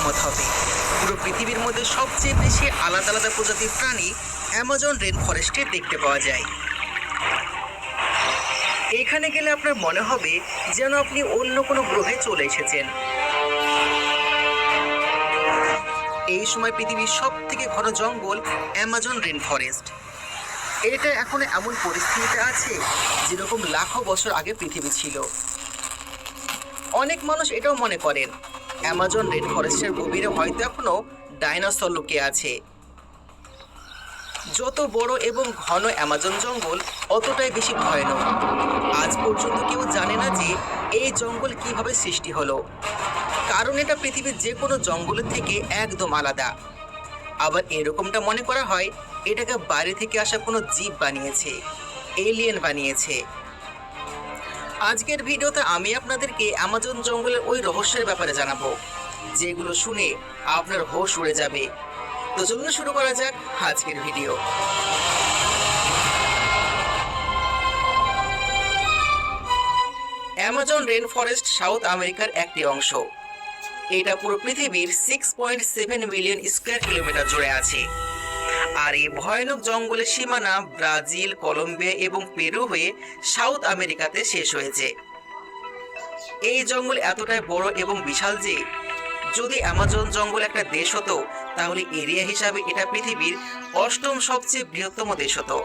একমত হবে। পুরো পৃথিবীর মধ্যে সবচেয়ে বেশি আলাদা আলাদা প্রজাতির প্রাণী অ্যামাজন রেন ফরেস্টে দেখতে পাওয়া যায়। এখানে গেলে আপনার মনে হবে যেন আপনি অন্য কোনো গ্রহে চলে এসেছেন। এই সময় পৃথিবীর সব থেকে ঘন জঙ্গল অ্যামাজন রেন ফরেস্ট। এটা এখন এমন পরিস্থিতিতে আছে যেরকম লাখো বছর আগে পৃথিবী ছিল। অনেক মানুষ এটাও মনে করেন অ্যামাজন রেন ফরেস্টের গভীরে হয়তো এখনো ডাইনোসর লুকিয়ে আছে। যত বড় এবং ঘন অ্যামাজন জঙ্গল অতটাই বেশি ভয়ানক। আজ পর্যন্ত কেউ জানে না যে এই জঙ্গল কিভাবে সৃষ্টি হলো, কারণ এটা পৃথিবীর যে কোনো জঙ্গলের থেকে একদম আলাদা। আবার এরকমটা মনে করা হয় এটাকে বাইরে থেকে আসা কোনো জীব বানিয়েছে, এলিয়েন বানিয়েছে। আজকের ভিডিওতে আমি আপনাদেরকে অ্যামাজন জঙ্গলের ওই রহস্যের ব্যাপারে জানাবো যেগুলো শুনে আপনার হোশ উড়ে যাবে। তো চলুন শুরু করা যাক আজকের video. Amazon rainforest south আমেরিকার একটি অংশ। এটা পুরো পৃথিবীর 6.7 মিলিয়ন স্কোয়ার কিলোমিটার জুড়ে আছে। আর এই ভয়ানক জঙ্গলের সীমানা ব্রাজিল, কলম্বিয়া এবং পেরু হয়ে সাউথ আমেরিকাতে শেষ হয়েছে। এই জঙ্গল এতটাই বড় এবং বিশাল যে যদি অ্যামাজন জঙ্গল একটা দেশ হতো তাহলে এরিয়া হিসাবে এটা পৃথিবীর 8ম সবচেয়ে বৃহত্তম দেশ হতো।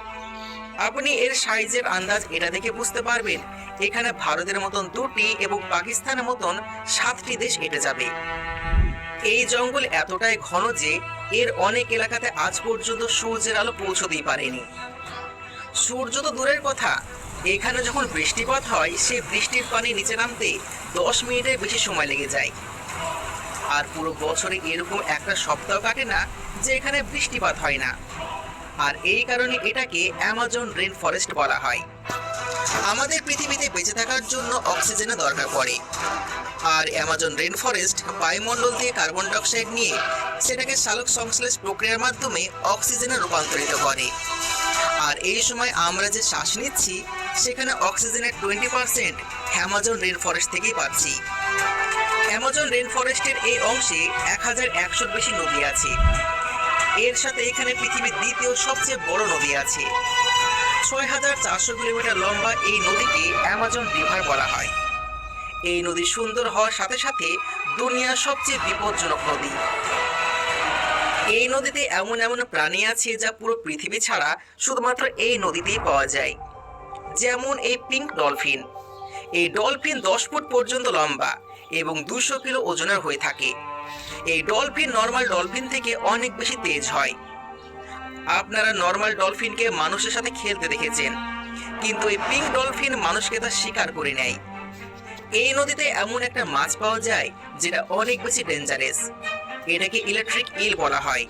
আপনি এর সাইজের আন্দাজ এটা দেখে বুঝতে পারবেন এখানে ভারতের মতন 2টি এবং পাকিস্তানের মতন 7টি দেশ এঁটে যাবে। এই জঙ্গল এতটাই ঘন যে এর অনেক এলাকাতে আজ পর্যন্ত সূর্যের আলো পৌঁছতেই পারেনি। সূর্য তো দূরের কথা, এখানে যখন বৃষ্টিপাত হয় সে বৃষ্টির পানি নিচে নামতে 10 মিনিটের বেশি সময় লেগে যায়। আর পুরো বছরে এরকম একটা সপ্তাহ কাটে না যে এখানে বৃষ্টিপাত হয় না। আর এই কারণে এটাকে অ্যামাজন রেন ফরেস্ট বলা হয়। আমাদের পৃথিবীতে বেঁচে থাকার জন্য অক্সিজেনের দরকার পড়ে। আর অ্যামাজন রেন ফরেস্ট বায়ুমণ্ডল থেকে কার্বন ডাইঅক্সাইড নিয়ে সেটাকে সালোক সংশ্লেষ প্রক্রিয়ার মাধ্যমে অক্সিজেনে রূপান্তরিত করে। আর এই সময় আমরা যে শ্বাস নিচ্ছি সেখানে অক্সিজেনের 20% অ্যামাজন রেন ফরেস্ট থেকেই পাচ্ছি। অ্যামাজন রেন ফরেস্টের এই অংশে 1100-র বেশি নদী আছে। এর সাথে এখানে পৃথিবীর দ্বিতীয় সবচেয়ে বড় নদী আছে। 6400 কিলোমিটার লম্বা এই নদীকে অ্যামাজন রিভার বলা হয়। এই নদী সুন্দর হওয়ার সাথে সাথে দুনিয়ার সবচেয়ে বিপজ্জনক নদী। এই নদীতে এমন এমন প্রাণী আছে যা পুরো পৃথিবী ছাড়া শুধুমাত্র এই নদীতেই পাওয়া যায়। যেমন এই পিঙ্ক ডলফিন। এই ডলফিন 10 ফুট পর্যন্ত লম্বা এবং 200 কিলো ওজনের হয়ে থাকে। এই ডলফিন নর্মাল ডলফিন থেকে অনেক বেশি তেজ হয়। আপনারা নর্মাল ডলফিনকে মানুষের সাথে খেলতে দেখেছেন, কিন্তু এই পিঙ্ক ডলফিন মানুষকে তা শিকার করে নেয়। এই নদীতে এমন একটা মাছ পাওয়া যায় যেটা অনেক বেশি ডেঞ্জারাস। এটাকে ইলেকট্রিক ইল বলা হয়।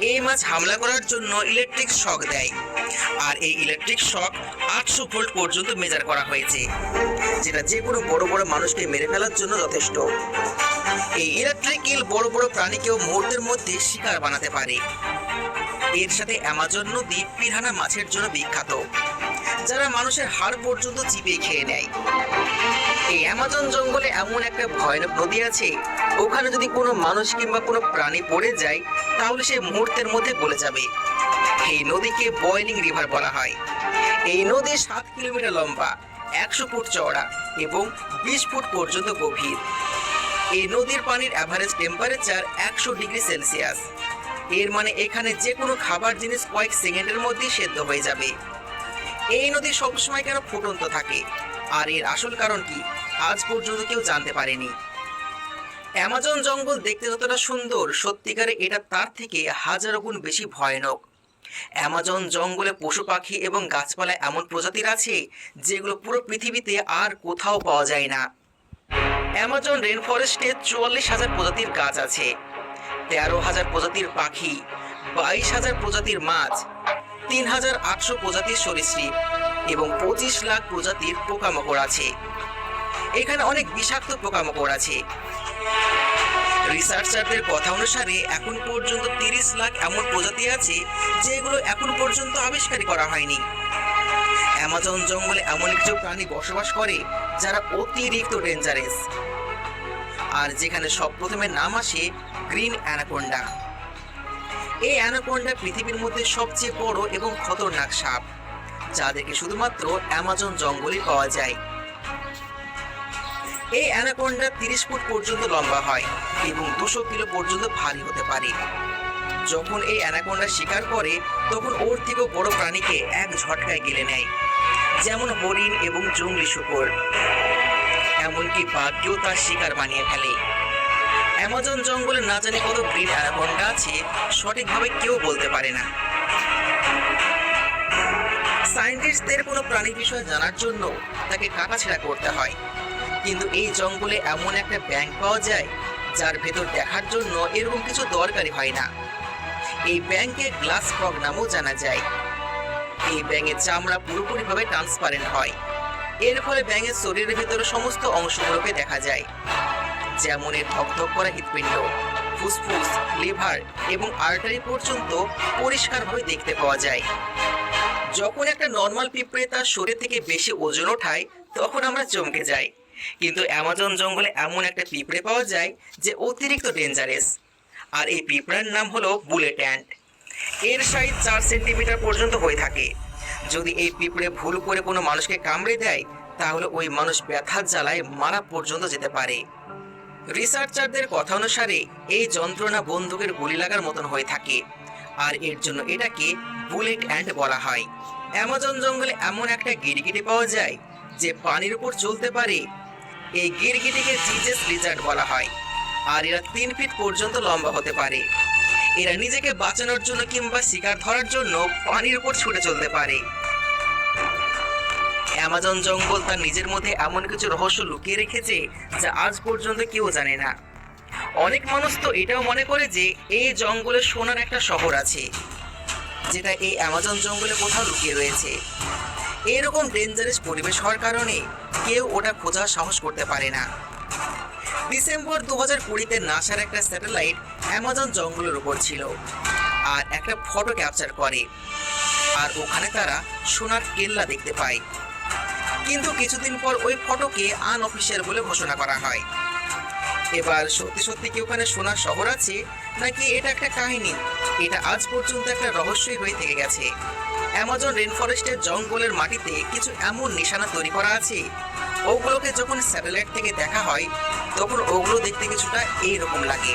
এই মাছ হামলা করার জন্য ইলেকট্রিক শক দেয়। আর এই ইলেকট্রিক শক 800 ভোল্ট পর্যন্ত মেজার করা হয়েছে, যেটা যে কোনো বড় বড় মানুষকে মেরে ফেলার জন্য যথেষ্ট। এই ইলেকট্রিক ইল বড় বড় প্রাণীকেও মুহূর্তের মধ্যে শিকার বানাতে পারে। এর সাথে অ্যামাজন নদী পিরানা মাছের জন্য বিখ্যাত, যারা মানুষের হাড় পর্যন্ত চিবিয়ে খেয়ে নেয়। এই অ্যামাজন জঙ্গলে এমন একটা ভয়ানক নদী আছে, ওখানে যদি কোনো মানুষ কিংবা কোনো প্রাণী পড়ে যায় তাহলে সে মুহূর্তের মধ্যে গলে যাবে। এই নদীকে বয়েলিং রিভার বলা হয়। এই নদী 7 কিলোমিটার লম্বা, 100 ফুট চওড়া এবং 20 ফুট পর্যন্ত গভীর। এই নদীর পানির অ্যাভারেজ টেম্পারেচার 100 ডিগ্রি সেলসিয়াস। এর মানে এখানে যে কোনো খাবার জিনিস কয়েক সেকেন্ডের মধ্যেই সেদ্ধ হয়ে যাবে। এই নদী সবসময় কেন ফুটন্ত থাকে আর এর আসল কারণ কি আজ পর্যন্ত কেউ জানতে পারেনি। অ্যামাজন জঙ্গল দেখতে যতটা সুন্দর, সত্যিকারে এটা তার থেকে হাজারো গুণ বেশি ভয়ানক। অ্যামাজন জঙ্গলে পশু পাখি এবং গাছপালা এমন প্রজাতির আছে যেগুলো পুরো পৃথিবীতে আর কোথাও পাওয়া যায় না। অ্যামাজন রেন ফরেস্টে 44,000 প্রজাতির গাছ আছে, 13,000 প্রজাতির পাখি, 22,000 প্রজাতির মাছ, 3,800 প্রজাতির সরীসৃপ এবং 25 লাখ প্রজাতির পোকামাকড় আছে। এখানে অনেক বিষাক্ত পোকামাকড় আছে। রিসার্চারদের কথা অনুসারে এখন পর্যন্ত 30 লাখ এমন প্রজাতি আছে যেগুলো এখন পর্যন্ত আবিষ্কারই করা হয়নি। অ্যামাজন জঙ্গলে এমন কিছু প্রাণী বসবাস করে যারা অতিরিক্ত ডেঞ্জারাস। আর যেখানে সব প্রথমে নাম আসে গ্রিন অ্যানাকোন্ডা। এই অ্যানাকোন্ডা পৃথিবীর মধ্যে সবচেয়ে বড় এবং খতরনাক সাপ, যাদেরকে শুধুমাত্র অ্যামাজন জঙ্গলে পাওয়া যায়। এই অ্যানাকোন্ডা 30 ফুট পর্যন্ত লম্বা হয় এবং 200 কিলো পর্যন্ত ভারী হতে পারে। যখন এই অ্যানাকোন্ডা শিকার করে তখন ওর থেকেও বড় প্রাণীকে এক ঝটকায় গিলে নেয়, যেমন হরিণ এবং জংলি শূকর। এমনকি বাঘকেও তার শিকার বানিয়ে ফেলে। অ্যামাজন জঙ্গলে না জানি কত গ্রিন অ্যানাকোন্ডা আছে, সঠিকভাবে কেউ বলতে পারে না। সায়েন্টিস্টদের কোনো প্রাণীর বিষয়ে জানার জন্য তাকে কাটাছেঁড়া করতে হয়, কিন্তু এই জঙ্গলে এমন একটা ব্যাঙ পাওয়া যায় যার ভেতর দেখার জন্য এরকম কিছু দরকারি হয় না। এই ব্যাঙকে গ্লাস ফ্রগ নামেও জানা যায়। এই ব্যাঙের চামড়া পুরোপুরিভাবে ট্রান্সপারেন্ট হয়। এর ফলে ব্যাঙের শরীরের ভেতরে সমস্ত অংশগুলোকে দেখা যায়, যেমন এর ধকধক করা হৃৎপিণ্ড, ফুসফুস, লিভার এবং আর্টারি পর্যন্ত পরিষ্কারভাবে দেখতে পাওয়া যায়। যখন একটা নর্মাল পিঁপড়ে তার শরীর থেকে বেশি ওজন ওঠায় তখন আমরা চমকে যাই, কিন্তু অ্যামাজন জঙ্গলে এমন একটা পিঁপড়ে পাওয়া যায় যে অতিরিক্ত ডেঞ্জারাস। আর এই পিঁপড়ার নাম হলো বুলেট অ্যান্ট। এর সাইজ 4 সেন্টিমিটার পর্যন্ত হয়ে থাকে। যদি এই পিঁপড়ে ভুল করে কোনো মানুষকে কামড়ে দেয় তাহলে ওই মানুষ ব্যথার জ্বালায় মারা পর্যন্ত যেতে পারে। রিসার্চারদের কথা অনুসারে এই যন্ত্রণা বন্দুকের গুলি লাগার মতন হয়ে থাকে, আর এর জন্য এটাকে বুলেট অ্যান্ট বলা হয়। অ্যামাজন জঙ্গলে এমন একটা গিরগিটি পাওয়া যায় যে পানির উপর চলতে পারে। এই গিরগিটিকে জিজাস লিজার্ড বলা হয়, আর এরা 3 ফিট পর্যন্ত লম্বা হতে পারে। এরা নিজেকে বাঁচানোর জন্য কিংবা শিকার ধরার জন্য পানির উপর ছুটে চলতে পারে। অ্যামাজন জঙ্গল তার নিজের মধ্যে এমন কিছু রহস্য লুকিয়ে রেখেছে যা আজ পর্যন্ত কেউ জানে না। অনেক মানুষ তো এটাও মনে করে যে এই জঙ্গলে সোনার একটা শহর আছে, যেটা এই অ্যামাজন জঙ্গলে কোথাও লুকিয়ে রয়েছে। এরকম ডেঞ্জারাস পরিবেশ হওয়ার কারণে কেউ ওটা খোঁজার সাহস করতে পারে না। ডিসেম্বর 2020-তে নাসার একটা স্যাটেলাইট অ্যামাজন জঙ্গলের উপর ছিল আর একটা ফটো ক্যাপচার করে, আর ওখানে তারা সোনার কেল্লা দেখতে পায়। কিন্তু কিছুদিন পর ওই ফটোকে আনঅফিশিয়াল বলে ঘোষণা করা হয়। এবার সত্যি সত্যি কি ওখানে সোনার শহর আছে নাকি এটা একটা কাহিনী, এটা আজ পর্যন্ত একটা রহস্যই হয়ে থেকে গেছে। অ্যামাজন রেনফরেস্টের জঙ্গলের মাটিতে কিছু এমন নিশানা তৈরি করা আছে, ওগুলোকে যখন স্যাটেলাইট থেকে দেখা হয় তখন ওগুলো দেখতে কিছুটা এইরকম লাগে।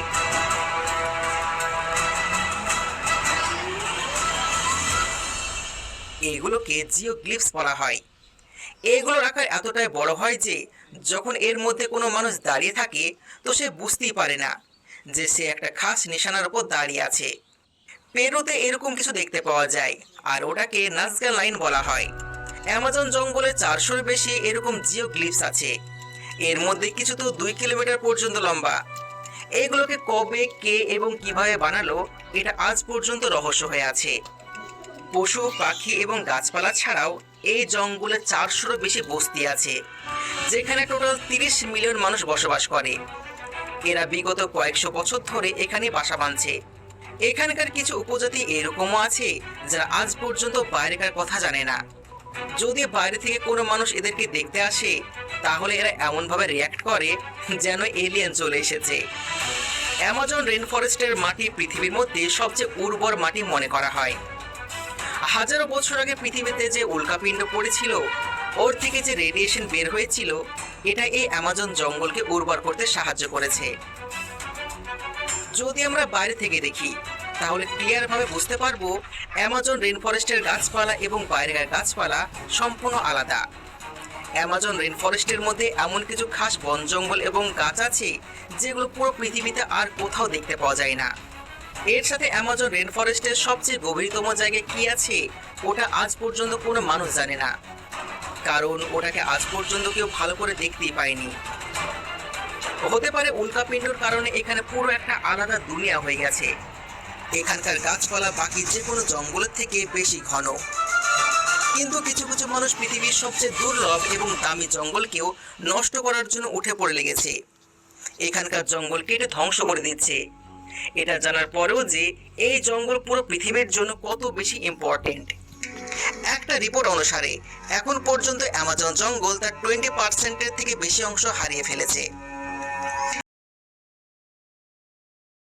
এগুলোকে জিওগ্লিফস বলা হয়। এগুলোর আকার এতটাই বড় হয় যে যখন এর মধ্যে কোনো মানুষ দাঁড়িয়ে থাকে তো সে বুঝতেই পারে না যে সে একটা খাস নিশানার উপর দাঁড়িয়ে আছে। পেরুতে এরকম কিছু দেখতে পাওয়া যায়, আর ওটাকে নাজগা লাইন বলা হয়। অ্যামাজন জঙ্গলে 400-এর বেশি এরকম জিওগ্লিফস আছে। এর মধ্যে কিছু তো 2 কিলোমিটার পর্যন্ত লম্বা। এইগুলোকে কবে, কে এবং কিভাবে বানালো এটা আজ পর্যন্ত রহস্য হয়ে আছে। পশু, পাখি এবং গাছপালা ছাড়াও এই জঙ্গলে 400-এরও বেশি বস্তি আছে, যেখানে টোটাল 30 মিলিয়ন মানুষ বসবাস করে। এরা বিগত কয়েকশো বছর ধরে এখানে বাসা বাঁধছে। এখানকার কিছু উপজাতি এরকমও আছে যারা আজ পর্যন্ত বাইরেকার কথা জানে না। যদি বাইরে থেকে কোনো মানুষ এদেরকে দেখতে আসে তাহলে এরা এমনভাবে রিয়্যাক্ট করে যেন এলিয়েন চলে এসেছে। অ্যামাজন রেনফরেস্টের মাটি পৃথিবীর মধ্যে সবচেয়ে উর্বর মাটি মনে করা হয়। হাজারো বছর আগে পৃথিবীতে যে উল্কাপিণ্ড পড়েছিল ওর থেকে যে রেডিয়েশন বের হয়েছিল এটা এই অ্যামাজন জঙ্গলকে উর্বর করতে সাহায্য করেছে। যদি আমরা বাইরে থেকে দেখি তাহলে ক্লিয়ারভাবে বুঝতে পারবো অ্যামাজন রেনফরেস্টের গাছপালা এবং বাইরের গাছপালা সম্পূর্ণ আলাদা। অ্যামাজন রেনফরেস্টের মধ্যে এমন কিছু খাস বন জঙ্গল এবং গাছ আছে যেগুলো পুরো পৃথিবীতে আর কোথাও দেখতে পাওয়া যায় না। এর সাথে অ্যামাজন রেনফরেস্টের সবচেয়ে গভীরতম জায়গায় কি আছে ওটা আজ পর্যন্ত কোনো মানুষ জানে না, কারণ ওটাকে আজ পর্যন্ত কেউ ভালো করে দেখতেই পায়নি। হতে পারে উল্কাপিণ্ডর কারণে এখানে পুরো একটা আলাদা দুনিয়া হয়ে গেছে। এখানকার গাছপালা বাকি যে কোনো জঙ্গলের থেকে বেশি ঘন। কিন্তু কিছু কিছু মানুষ পৃথিবীর সবচেয়ে দুর্লভ এবং দামি জঙ্গলকেও নষ্ট করার জন্য উঠে পড়ে লেগেছে। এখানকার জঙ্গল কেটে ধ্বংস করে দিচ্ছে। এটা জানার পরেও যে এই জঙ্গল পুরো পৃথিবীর জন্য কত বেশি ইম্পর্টেন্ট। একটা রিপোর্ট অনুসারে এখন পর্যন্ত অ্যামাজন জঙ্গল তার 20%-এর থেকে বেশি অংশ হারিয়ে ফেলেছে।